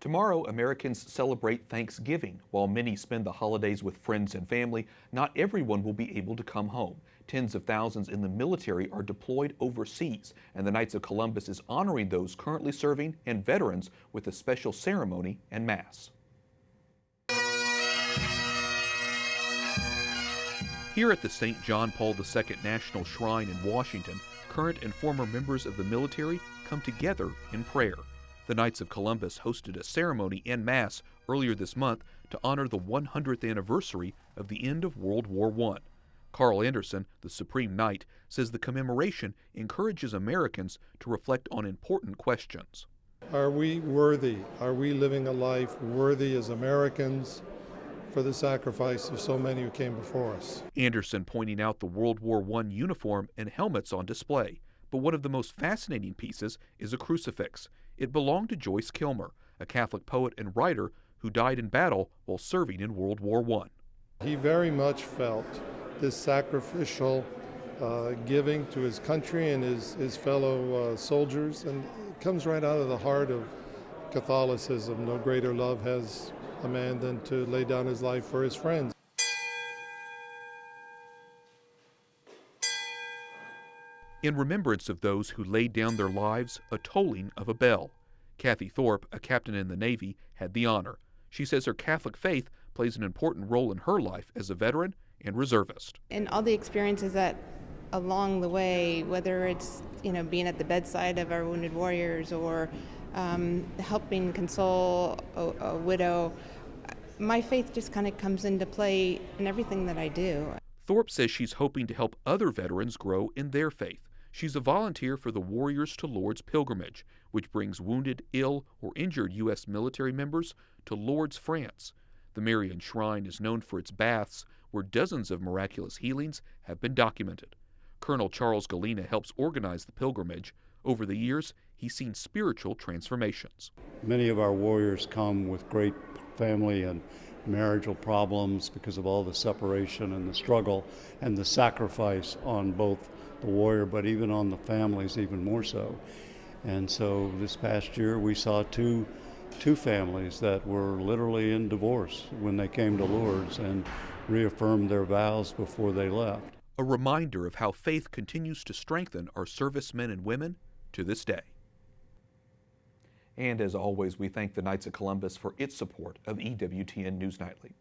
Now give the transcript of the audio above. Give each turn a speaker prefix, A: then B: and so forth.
A: Tomorrow, Americans celebrate Thanksgiving. While many spend the holidays with friends and family, not everyone will be able to come home. Tens of thousands in the military are deployed overseas, and the Knights of Columbus is honoring those currently serving and veterans with a special ceremony and mass. Here at the St. John Paul II National Shrine in Washington, current and former members of the military come together in prayer. The Knights of Columbus hosted a ceremony and mass earlier this month to honor the 100th anniversary of the end of World War I. Carl Anderson, the Supreme Knight, says the commemoration encourages Americans to reflect on important questions.
B: Are we worthy? Are we living a life worthy as Americans for the sacrifice of so many who came before us?
A: Anderson pointing out the World War I uniform and helmets on display. But one of the most fascinating pieces is a crucifix. It belonged to Joyce Kilmer, a Catholic poet and writer who died in battle while serving in World War I.
B: He very much felt this sacrificial giving to his country and his fellow soldiers, and it comes right out of the heart of Catholicism. No greater love has a man than to lay down his life for his friends.
A: In remembrance of those who laid down their lives, a tolling of a bell. Kathy Thorpe, a captain in the Navy, had the honor. She says her Catholic faith plays an important role in her life as a veteran and reservist.
C: And all the experiences that along the way, whether it's being at the bedside of our wounded warriors or helping console a widow, my faith just kind of comes into play in everything that I do.
A: Thorpe says she's hoping to help other veterans grow in their faith. She's a volunteer for the Warriors to Lourdes pilgrimage, which brings wounded, ill, or injured U.S. military members to Lourdes, France. The Marian Shrine is known for its baths, where dozens of miraculous healings have been documented. Colonel Charles Galena helps organize the pilgrimage. Over the years, he's seen spiritual transformations.
D: Many of our warriors come with great family and marital problems because of all the separation and the struggle and the sacrifice on both the warrior, but even on the families even more so. And so this past year we saw two families that were literally in divorce when they came to Lourdes and reaffirmed their vows before they left.
A: A reminder of how faith continues to strengthen our servicemen and women to this day. And as always, we thank the Knights of Columbus for its support of EWTN News Nightly.